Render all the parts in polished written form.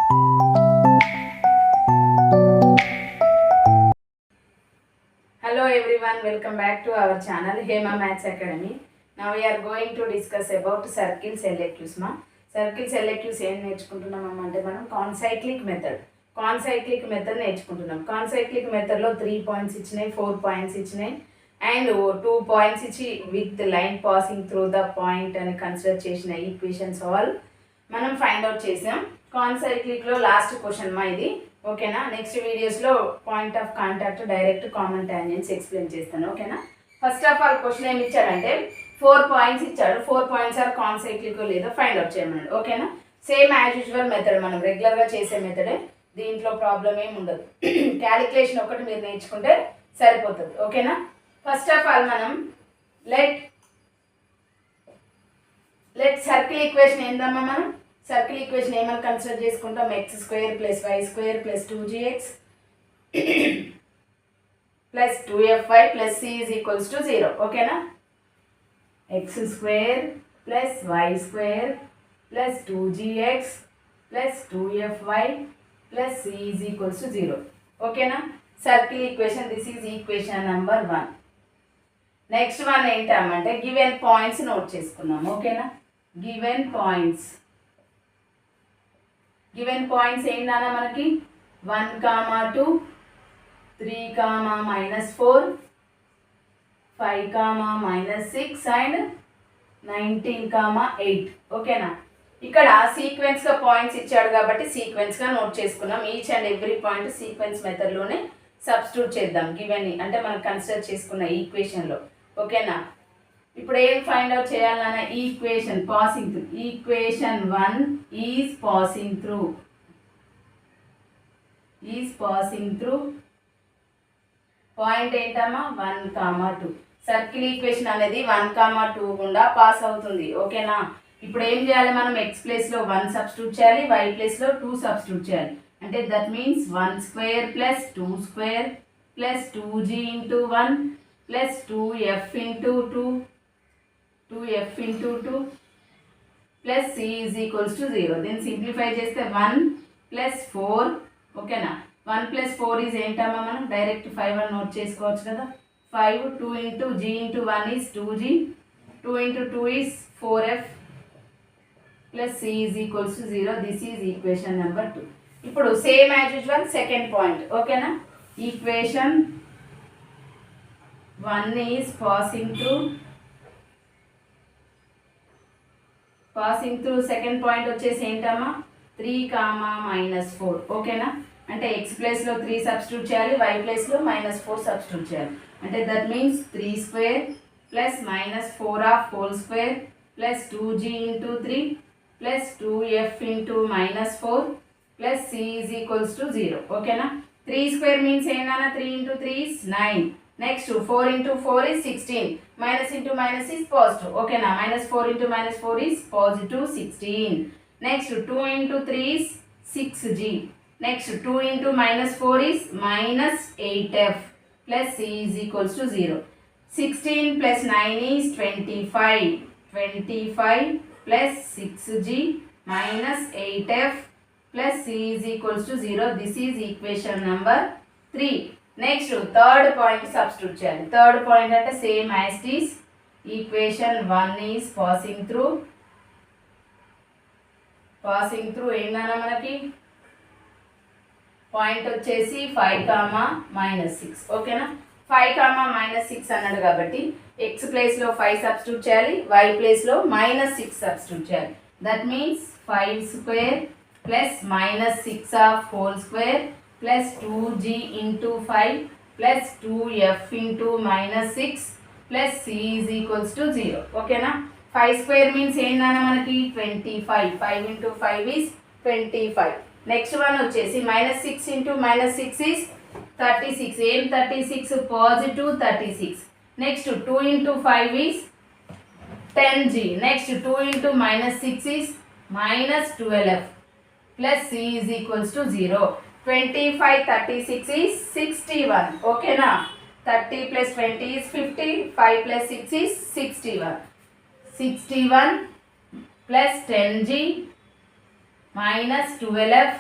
Hello everyone, welcome back to our channel Hema Maths Academy. Now we are going to discuss about circles electives ma. Circles electives ఏం నేర్చుకుంటున్నాం అంటే మనం concyclic method నేర్చుకుంటున్నాం. Concyclic method లో 3 points ఇచ్చినాయి, 4 points ఇచ్చినాయి and 2 points ఇచ్చి with line passing through the point అని కన్సిడర్ చేసిన ఈక్వేషన్స్ ఆల్ మనం ఫైండ్ అవుట్ చేసాం. కాన్సైక్లిక్ లో లాస్ట్ క్వశ్చన్ మా ఇది. ఓకేనా, నెక్స్ట్ వీడియోస్లో point of contact, direct, common tangents explain చేస్తాను. ఓకేనా, ఫస్ట్ ఆఫ్ ఆల్ క్వశ్చన్ ఏమి ఇచ్చాడంటే 4 పాయింట్స్ ఇచ్చాడు. 4 పాయింట్స్ ఆర్ కాన్సైక్లిక్ లేదో ఫైండ్ అవుట్ చేయమన్నాడు. ఓకేనా, సేమ్ యాజ్ యూజువల్ మెథడ్, మనం రెగ్యులర్గా చేసే మెథడే, దీంట్లో ప్రాబ్లం ఏమి ఉండదు. క్యాలిక్యులేషన్ ఒకటి మీరు నేర్చుకుంటే సరిపోతుంది. ఓకేనా, ఫస్ట్ ఆఫ్ ఆల్ మనం లెట్ సర్కిల్ ఈక్వేషన్ ఏందమ్మా, మనం సర్కిల్ ఈక్వేషన్ ఏమని కన్సిడర్ చేసుకుంటాం, x² + y² + 2gx + 2fy + c = 0. ఓకేనా, x² + y² + 2gx + 2fy + c = 0. ఓకేనా, circle equation, this is equation number 1. Next one ఏంటంటే గివెన్ పాయింట్స్ నోట్ చేసుకున్నాం. ఓకేనా, గివెన్ పాయింట్స్ ఏంటన్నా మనకి 1, 2, 3, -4, 5, -6 అండ్ 19, 8. ఓకేనా, ఇక్కడ సీక్వెన్స్గా పాయింట్స్ ఇచ్చాడు కాబట్టి సీక్వెన్స్గా నోట్ చేసుకున్నాం. Each and every point sequence మెథడ్లోనే సబ్స్టిట్యూట్ చేద్దాం గివెన్ అంటే మనం కన్సిడర్ చేసుకున్న ఈక్వేషన్లో. ఓకేనా, ఇప్పుడు ఏం ఫైండ్ అవుట్ చేయాలన్న equation passing through. Equation 1 is passing through point ఏంటమ్మా 1, 2. సర్కిల్ ఈక్వేషన్ అనేది 1, 2 గుండా పాస్ అవుతుంది. ఓకేనా, ఇప్పుడు ఏం చేయాలి, మనం x ప్లేస్లో 1 సబ్స్టిట్యూట్ చేయాలి, y ప్లేస్లో 2 సబ్స్టిట్యూట్ చేయాలి. అంటే that means 1² + 2² + 2g × 1 + 2f × 2 + c = 0. దీన్ని సింప్లిఫై చేస్తే 1 + 4. ఓకేనా, 1 + 4 ఈజ్ ఏంటమ్మా, మనం డైరెక్ట్ 5 అని నోట్ చేసుకోవచ్చు కదా. 5, 2 × g × 1 is 2g, 2 × 2 is 4f + c = 0. This is equation number 2. ఇప్పుడు same as usual second point. ఓకేనా, equation 1 is passing through second point వచ్చేసి ఏంటమ్మా 3, -4. ఓకేనా, అంటే x ప్లేస్లో 3 సబ్స్టిట్యూట్ చేయాలి, y ప్లేస్లో -4 సబ్స్టిట్యూట్ చేయాలి. అంటే that means 3² + -4² + 2g × 3 + 2f × -4 + c = 0. ఓకేనా, 3² మీన్స్ ఏంటన్నా 3 × 3 is 9. Next 4 × 4 is 16. Minus into minus is positive. Okay, now -4 × -4 is positive 16. Next 2 × 3 is 6g. Next 2 × -4 is -8f + c = 0. 16 + 9 is 25. 25 + 6g -8f + c = 0. This is equation number 3. Next third point substitute చేయాలి. Third point అంటే same as it is. Equation 1 is passing through ఏంటన్నా మనకి point వచ్చేసి 5, -6. ఓకేనా, 5, -6 అన్నాడు కాబట్టి x ప్లేస్లో 5 substitute చేయాలి, y ప్లేస్లో -6 సబ్స్టిట్యూట్ చేయాలి. That means 5² + -6² + 2g × 5 + 2f × -6 + c = 0. ఓకేనా, 5² మీన్స్ ఏంటన్నా మనకి 25. 5 × 5 is 25. నెక్స్ట్ వన్ వచ్చేసి -6 × -6 is 36. ఏం 36? Positive 36. Next 2 × 5 is 10g. Next 2 × -6 is -12f + c = 0. 25, 36 is 61. ఓకేనా, 30 + 20 is 50. 5 + 6 is 61. 61 + 10g -12f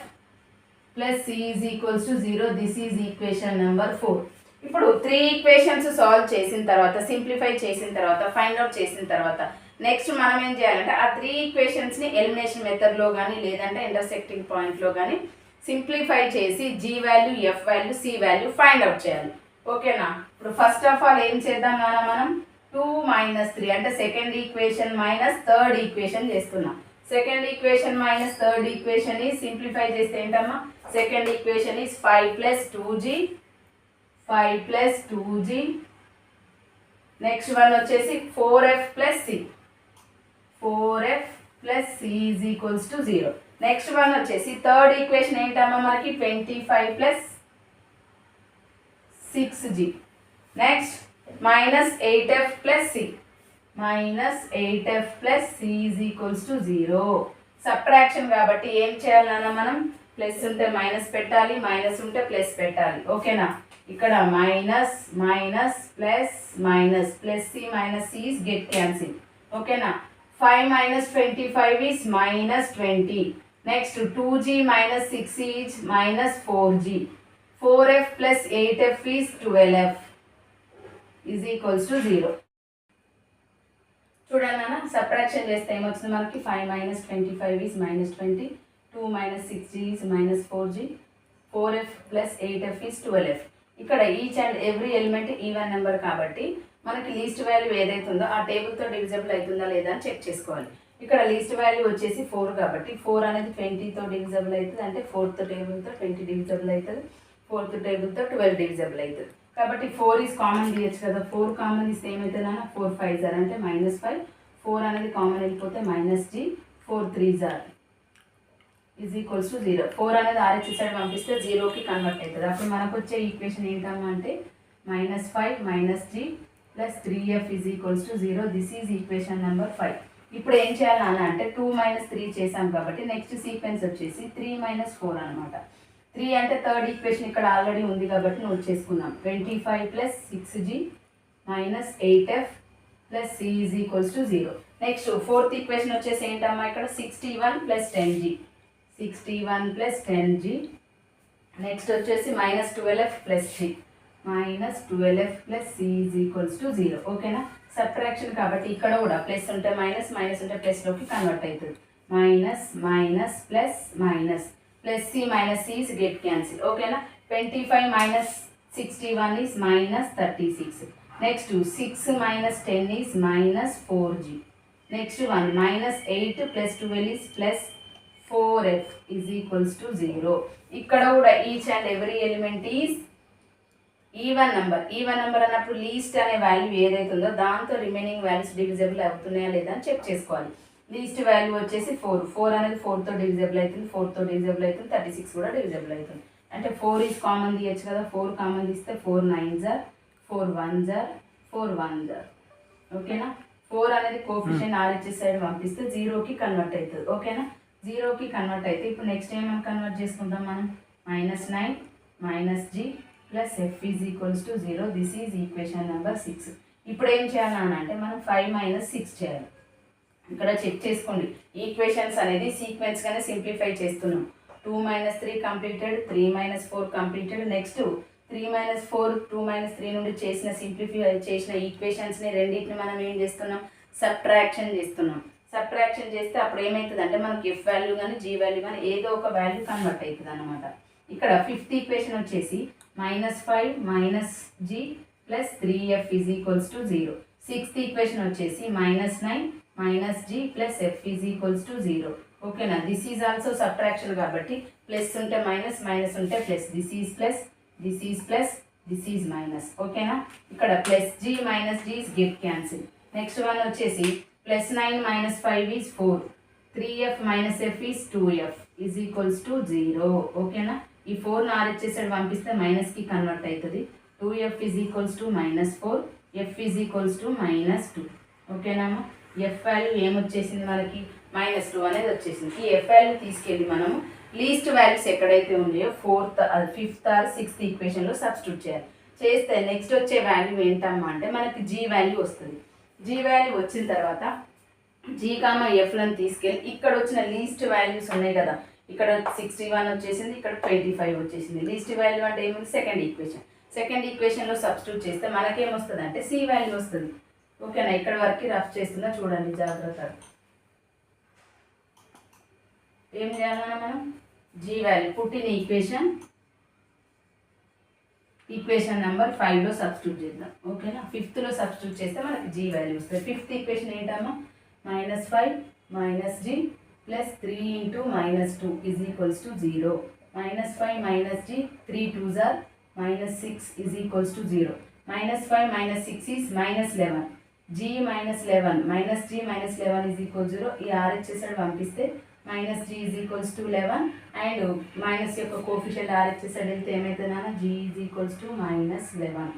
plus C is equals to 0. This is equation number 4. ఇప్పుడు 3 equations solve చేసిన తర్వాత, simplify చేసిన తర్వాత, ఫైండ్ అవుట్ చేసిన తర్వాత నెక్స్ట్ మనం ఏం చేయాలంటే ఆ 3 ఈక్వేషన్స్ని ఎలిమినేషన్ మెథడ్లో కానీ లేదంటే ఇంటర్సెక్టింగ్ పాయింట్లో కానీ సింప్లిఫై చేసి G value, F value, C value find out చేయాలి. ఓకేనా? ఇప్పుడు ఫస్ట్ ఆఫ్ ఆల్ ఏం చేద్దాం మనం 2 - 3 అంటే second equation minus third equation చేస్తున్నాం. Second equation minus third equation ఈ సింప్లిఫై చేస్తే ఏంటమ్మా, second equation is 5 + 2g, 5 + 2g. Next one వచ్చేసి 4f + c, 4f + c is equals to 0. Next one వచ్చేసి థర్డ్ ఈక్వేషన్ ఏంటమ్మా మనకి 25 + 6g. Next -8f + c, -8f + c is equals to 0. Subtraction కాబట్టి ఏం చేయాలన్నా మనం ప్లస్ ఉంటే మైనస్ పెట్టాలి, మైనస్ ఉంటే ప్లస్ పెట్టాలి. ఓకేనా? ఇక్కడ minus minus plus minus, plus C minus C is get cancel. ఓకేనా? 5 - 25 is -20. Next 2g - 6 is -4g. 4f + 8f is 12f is equals to 0. చూడండి అన్న, సబ్ట్రాక్షన్ చేస్తే ఏమొచ్చింది మనకి 5 - 25 is -20, 2 - 6g is -4g, 4f + 8f is 12f. ఇక్కడ each and every element even number కాబట్టి మనకి least value ఏదైతే ఉందో ఆ టేబుల్తో డివిజబుల్ అవుతుందా లేదా అని చెక్ చేసుకోవాలి. ఇక్కడ లీస్ట్ వాల్యూ వచ్చేసి 4 కాబట్టి 4 అనేది 20తో డివిజబుల్ అవుతుంది, అంటే 4th టేబుల్తో 20 డివిజబుల్ అవుతుంది, 4th టేబుల్తో 12 డివిజబుల్ అవుతుంది. కాబట్టి 4 ఈజ్ కామన్ తీయచ్చు కదా, 4 కామన్ తీస్తే ఏమవుతుంది అన్న 4 5 జార్ అంటే -5, 4 అనేది కామన్ వెళ్ళిపోతే -g, 4 3 జార్ ఈజ్ ఈక్వల్స్ టు 0. 4 అనేది ఆర్హెచ్ సైడ్ పంపిస్తే 0కి కన్వర్ట్ అవుతుంది. అప్పుడు మనకు వచ్చే ఈక్వేషన్ ఏంటమ్మా అంటే -5 - g + 3f is equals to 0. This is equation number 5. ఇప్పుడు ఏం చేయాలన్నా అంటే 2 - 3 చేసాం కాబట్టి నెక్స్ట్ సీక్వెన్స్ వచ్చేసి 3 - 4 అనమాట. 3 అంటే థర్డ్ ఈక్వేషన్ ఇక్కడ ఆల్రెడీ ఉంది కాబట్టి నోట్ చేసుకున్నాం. 25 + 6g - 8f + c is equals to 0. Next fourth equation వచ్చేసి ఏంటమ్మా ఇక్కడ 61 + 10g, 61 + 10g. నెక్స్ట్ వచ్చేసి -12f + c, -12f + c is equals to 0. ఓకేనా? సబ్ట్రాక్షన్ కాబట్టి ఇక్కడ కూడా ప్లస్ ఉంటే మైనస్, మైనస్ ఉంటే ప్లస్లోకి కన్వర్ట్ అవుతుంది. Minus minus plus minus, plus C minus C is get cancel. ఓకేనా? 25 - 61 is -36. Next 6 - 10 is -4g. Next one -8 + 12 is +4f is equals to 0. ఇక్కడ కూడా each and every element is even number. Even number అన్నప్పుడు least అనే value ఏదైతే ఉందో దాంతో remaining values divisible అవుతున్నాయా లేదా అని చెక్ చేసుకోవాలి. లీస్ట్ వాల్యూ వచ్చేసి 4, 4 అనేది 4తో డివిజబుల్ అవుతుంది, 4తో డివిజబుల్ అవుతుంది, 36 కూడా డివిజబుల్ అవుతుంది. అంటే 4 ఈజ్ కామన్ తీయచ్చు కదా, 4 కామన్ తీస్తే 4 9 జార్, 4 1 జార్, 4 1 జార్. ఓకేనా? 4 అనేది కోఎఫిషియెంట్ ఆర్హెచ్ సైడ్ పంపిస్తే 0కి కన్వర్ట్ అవుతుంది. ఓకేనా? 0కి కన్వర్ట్ అయితే ఇప్పుడు నెక్స్ట్ ఏమైనా కన్వర్ట్ చేసుకుంటాం మనం -9 - g + f is equals to 0. This is equation number 6. ఇప్పుడు ఏం చేయాలని అంటే మనం 5 - 6 చేయాలి. ఇక్కడ చెక్ చేసుకోండి, ఈక్వేషన్స్ అనేది సీక్వెన్స్గానే సింప్లిఫై చేస్తున్నాం. 2 - 3 కంప్లీటెడ్, 3 - 4 కంప్లీటెడ్. నెక్స్ట్ 3 - 4, 2 - 3 నుండి సింప్లిఫై చేసిన ఈక్వేషన్స్ని రెండింటిని మనం ఏం చేస్తున్నాం, సబ్ట్రాక్షన్ చేస్తున్నాం. సబ్ట్రాక్షన్ చేస్తే అప్పుడు ఏమవుతుంది అంటే మనకి ఎఫ్ వాల్యూ కానీ జీ వాల్యూ కానీ ఏదో ఒక వాల్యూ కన్వర్ట్ అవుతుంది అనమాట. ఇక్కడ ఫిఫ్త్ ఈక్వేషన్ వచ్చేసి -5 - g + 3f is equals to 0. Sixth equation వచ్చేసి -9 - g + f is equals to 0. ఓకేనా? దిస్ ఈజ్ ఆల్సో సబ్ట్రాక్షన్ కాబట్టి ప్లస్ ఉంటే మైనస్, మైనస్ ఉంటే plus. This is plus, this is plus, this is minus. ఓకేనా? ఇక్కడ +g - g is get cancel. Next one వచ్చేసి +9 - 5 is 4, 3f - f is 2f is equals to 0. ఓకేనా? ఈ 4ని RH side పంపిస్తే మైనస్కి convert అవుతుంది. 2f is equals to -4, f is equals to -2. ఓకేనామా? F value ఏమొచ్చేసింది మనకి -2 అనేది వచ్చేసింది. ఈ ఎఫ్ వాల్యూ తీసుకెళ్ళి మనము లీస్ట్ వాల్యూస్ ఎక్కడైతే ఉన్నాయో 4th, 5th or 6th ఈక్వేషన్లో substitute చేయాలి. చేస్తే నెక్స్ట్ వచ్చే వాల్యూ ఏంటమ్మా అంటే మనకి జీ వాల్యూ వస్తుంది. జీ వాల్యూ వచ్చిన తర్వాత జీ, ఎఫ్లను తీసుకెళ్ళి ఇక్కడ వచ్చిన లీస్ట్ వాల్యూస్ ఉన్నాయి కదా, ఇక్కడ 61 వచ్చేసింది, ఇక్కడ 25 వచ్చేసింది. లీస్ట్ వాల్యూ అంటే ఏముంది? Second equation. సెకండ్ ఈక్వేషన్లో సబ్స్టిట్యూట్ చేస్తే మనకేమొస్తుంది అంటే సి వాల్యూ వస్తుంది. ఓకేనా? ఇక్కడ వరకు రఫ్ చేస్తున్నా చూడండి జాగ్రత్తగా. ఏం చేయాలన్నా మనం జీ వాల్యూ పుట్టిన ఈక్వేషన్ నెంబర్ 5లో సబ్స్టిట్యూట్ చేద్దాం. ఓకేనా? 5th సబ్స్టిట్యూట్ చేస్తే మనకి జీ వాల్యూ వస్తుంది. 5th ఈక్వేషన్ ఏంటమ్మా? -5 - g + 3 × -2 = 0. -5 - g 3 2s are -6 = 0. -5 - 6 is -11. g - 11 - g - 11 = 0. ఈ RHS పంపిస్తే -g = 11 అండ్ మైనస్ యొక్క కోఫిషియంట్ RHS వెళ్తే ఏమవుతుందా? g = -11.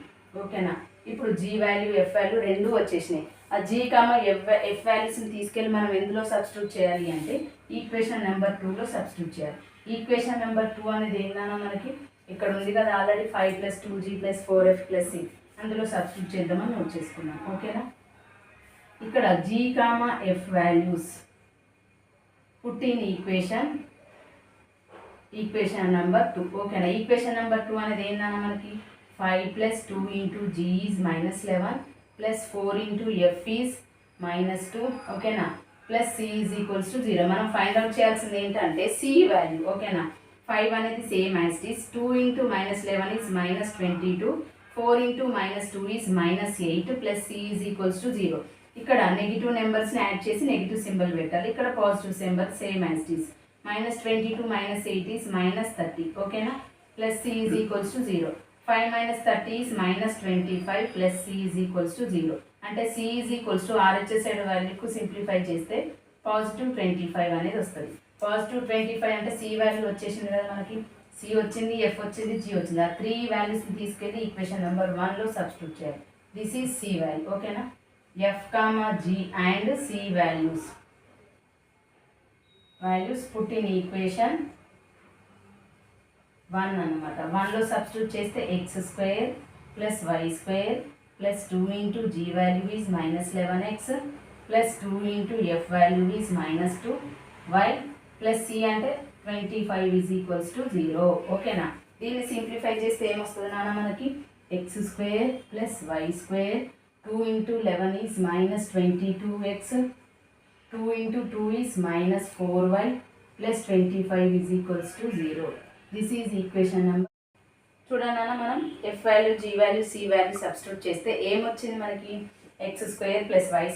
ఓకేనా? ఇప్పుడు g వాల్యూ f వాల్యూ రెండు వచ్చేసినాయి. ఆ g, f వాల్యూస్ని తీసుకెళ్ళి మనం ఎందులో సబ్స్టిట్యూట్ చేయాలి అంటే ఈక్వేషన్ నెంబర్ 2లో సబ్స్టిట్యూట్ చేయాలి. ఈక్వేషన్ నెంబర్ 2 అనేది ఏంటన్నా మనకి ఇక్కడ ఉంది కదా ఆల్రెడీ 5 + 2g + 4f + 6 అందులో సబ్స్టిట్యూట్ చేద్దామని నోట్ చేసుకున్నాం. ఓకేనా? ఇక్కడ g, f వాల్యూస్ పుట్టిన ఈక్వేషన్ నెంబర్ 2. ఓకేనా? ఈక్వేషన్ నెంబర్ 2 అనేది ఏంటన్నా మనకి 5 + 2 × g is -11 + 4 × f is -2. ఓకేనా? Plus c = 0. మనం ఫైండ్ అవుట్ చేయాల్సింది ఏంటంటే c వాల్యూ. ఓకేనా? 5 అనేది same as it is, 2 × -11 is -22, 4 × -2 is -8 plus c = 0. ఇక్కడ నెగిటివ్ నెంబర్స్ని యాడ్ చేసి నెగిటివ్ సింబల్ పెట్టాలి. ఇక్కడ positive symbol same as it is. -22 - 8 is -30. ఓకేనా? Plus c = 0. 5 - 30 is -25 plus c = 0. అంటే c RHS సైడ్ వాల్యూకు సింప్లిఫై చేస్తే +25 అనేది వస్తుంది. +25 అంటే c వాల్యూ వచ్చేసింది కదా మనకి. c వచ్చింది, f వచ్చింది, g వచ్చింది. ఆ 3 వాల్యూస్ని తీసుకెళ్ళి ఈక్వేషన్ నెంబర్ 1లో సబ్స్టిట్యూట్ చేయాలి. This is c value. ఓకేనా? f, g and c values put in equation 1 అనమాట. 1లో సబ్స్టిట్యూట్ చేస్తే x² + y² + 2 × g value is -11x + 2 × f value is -2y + c అంటే 25 = 0. ఓకేనా? దీన్ని సింప్లిఫై చేస్తే ఏమొస్తుంది నాన్న మనకి? x² + y² 2 × 11 is -22x, 2 × 2 is -4y + 25 = 0. This is equation number. చూడండి అన్న, మనం f value, g value, c value substitute చేస్తే ఏమొచ్చింది మనకి? x² +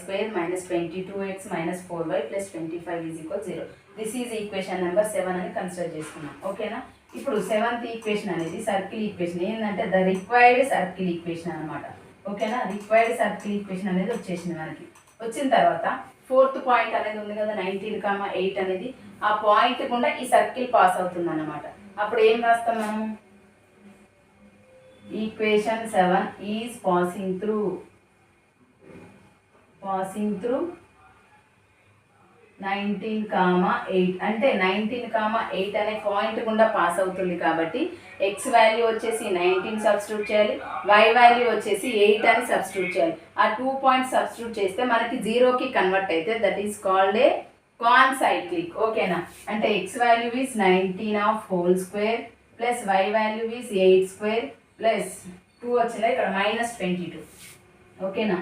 y² -22x - 4y + 25 = 0. This is equation number 7 అని కన్సిడర్ చేసుకున్నాం. ఓకేనా? ఇప్పుడు 7th ఈక్వేషన్ అనేది సర్కిల్ ఈక్వేషన్. ఏంటంటే ద రిక్వైర్డ్ సర్కిల్ ఈక్వేషన్ అనమాట. ఓకేనా? రిక్వైర్డ్ సర్కిల్ ఈక్వేషన్ అనేది వచ్చేసింది మనకి. వచ్చిన తర్వాత 4th పాయింట్ అనేది ఉంది కదా 19, 8 అనేది, ఆ పాయింట్ గుండా ఈ సర్కిల్ పాస్ అవుతుంది అన్నమాట. అప్పుడు ఏం రాస్తాం మనం? ఈక్వేషన్ 7 ఈజ్ పాసింగ్ త్రూ 19, 8 అంటే 19, 8 అనే పాయింట్ గుండా పాస్ అవుతుంది కాబట్టి x వాల్యూ వచ్చేసి 19 సబ్స్టిట్యూట్ చేయాలి, y వాల్యూ వచ్చేసి 8 అని సబ్స్టిట్యూట్ చేయాలి. ఆ 2 పాయింట్స్ సబ్స్టిట్యూట్ చేస్తే మనకి 0కి కన్వర్ట్ అయితే that is called a concyclic. ఓకేనా? అంటే x value is 19² plus y value is 8² plus 2 వచ్చిందా ఇక్కడ -22. ఓకేనా?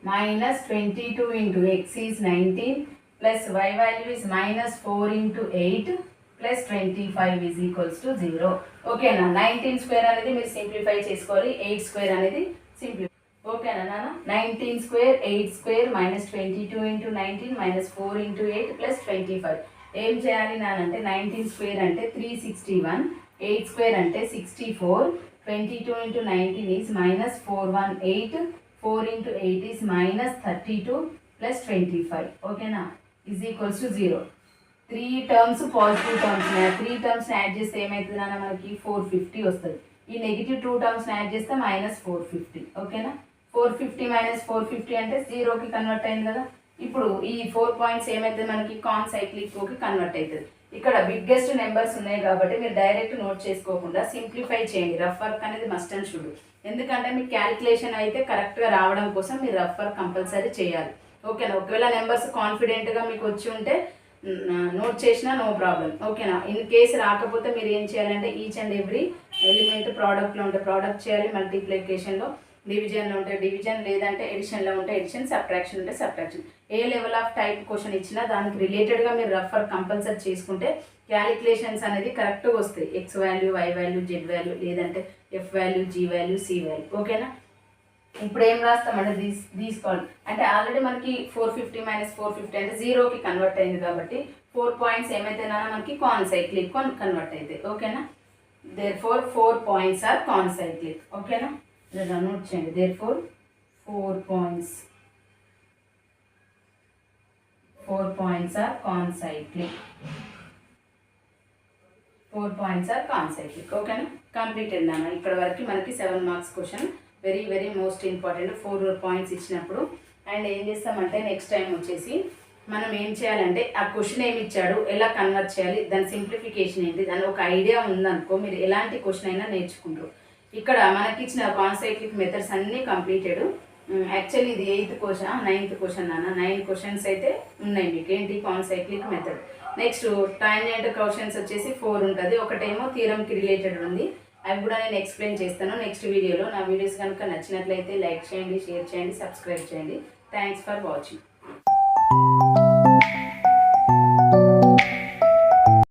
-22 × x is 19 plus y value is -4 × 8 plus 25 = 0. ఓకేనా? 19² అనేది మీరు సింప్లిఫై చేసుకోవాలి, 8² అనేది సింప్లిఫై. ఓకేనా నాన్న? 19², 8² -22 × 19 -4 × 8 ప్లస్ 25. ఏం చేయాలి నాన్న అంటే 19² అంటే 361, 8² అంటే 64, 22 × 19 ఈజ్ -418, 4 × 8 ఈజ్ -32 ప్లస్ 25. ఓకేనా? = 0. 3 టర్మ్స్ పాజిటివ్ టర్మ్స్ ఉన్నాయి. 3 టర్మ్స్ యాడ్ చేస్తే ఏమవుతుంది నాన్న మనకి? 450 వస్తుంది. ఈ నెగిటివ్ 2 టర్మ్స్ యాడ్ చేస్తే -450. ఓకేనా? 450 - 450 అంటే 0కి కన్వర్ట్ అయింది కదా. ఇప్పుడు ఈ 4 పాయింట్స్ ఏమవుతుంది మనకి? కాన్సైక్లిక్కి కన్వర్ట్ అవుతుంది. ఇక్కడ బిగ్గెస్ట్ నెంబర్స్ ఉన్నాయి కాబట్టి మీరు డైరెక్ట్ నోట్ చేసుకోకుండా సింప్లిఫై చేయండి. రఫ్ వర్క్ అనేది మస్ట్ అండ్ షుడ్. ఎందుకంటే మీకు క్యాలిక్యులేషన్ అయితే కరెక్ట్గా రావడం కోసం మీరు రఫ్ వర్క్ కంపల్సరీ చేయాలి. ఓకేనా? ఒకవేళ నెంబర్స్ కాన్ఫిడెంట్గా మీకు వచ్చి ఉంటే నోట్ చేసినా నో ప్రాబ్లం, ఓకేనా. ఇన్ కేసు రాకపోతే మీరు ఏం చేయాలంటే ఈచ్ అండ్ ఎవ్రీ ఎలిమెంట్ ప్రోడక్ట్లో ఉంటే ప్రోడక్ట్ చేయాలి, మల్టిప్లికేషన్లో డివిజన్లో ఉంటే డివిజన్, లేదంటే ఎడిషన్లో ఉంటే ఎడిషన్, సబ్ట్రాక్షన్ ఉంటే subtraction. A level of type question ఇచ్చినా దానికి రిలేటెడ్గా మీరు రఫర్ కంపల్సరీ చేసుకుంటే క్యాలిక్యులేషన్స్ అనేది కరెక్ట్గా వస్తాయి. X value, Y value, Z value, లేదంటే F value, G value, C value, ఓకేనా. ఇప్పుడు ఏం రాస్తామంటే తీసుకోండి అంటే ఆల్రెడీ మనకి 450 - 450 అంటే జీరోకి కన్వర్ట్ అయింది కాబట్టి 4 పాయింట్స్ ఏమైతేనా మనకి కాన్సైక్లిక్ కన్వర్ట్ అవుతాయి, ఓకేనా. therefore 4 points are concyclic, ఓకేనా. ఇలా నోట్ చేయండి. therefore 4 points are concyclic. 4 points are concyclic, ఓకేనా. కంప్లీటెడ్ నాన్న. ఇక్కడ వరకు మనకి 7 marks question, very very most important. 4 points ఇచ్చినప్పుడు అండ్ ఏం చేస్తామంటే నెక్స్ట్ టైం వచ్చేసి మనం ఏం చేయాలంటే ఆ క్వశ్చన్ ఏమి ఇచ్చాడు, ఎలా కన్వర్ట్ చేయాలి, దాని సింప్లిఫికేషన్ ఏంటి, దాని ఒక ఐడియా ఉందనుకో మీరు ఎలాంటి క్వశ్చన్ అయినా నేర్చుకుంటారు. ఇక్కడ మనకి ఇచ్చిన కాన్సైక్లిక్ మెథడ్స్ అన్నీ కంప్లీటెడ్. యాక్చువల్లీ ఇది 8th క్వశ్చన్ 9th క్వశ్చన్ నాన్న. 9 క్వశ్చన్స్ అయితే ఉన్నాయి మీకు. ఏంటి concyclic method. Next tangent questions వచ్చేసి 4 ఉంటుంది. ఒకటేమో థీరంకి రిలేటెడ్ ఉంది, అవి కూడా నేను ఎక్స్ప్లెయిన్ చేస్తాను నెక్స్ట్ వీడియోలో. నా వీడియోస్ కనుక నచ్చినట్లయితే లైక్ చేయండి, షేర్ చేయండి, సబ్స్క్రైబ్ చేయండి. Thanks for watching.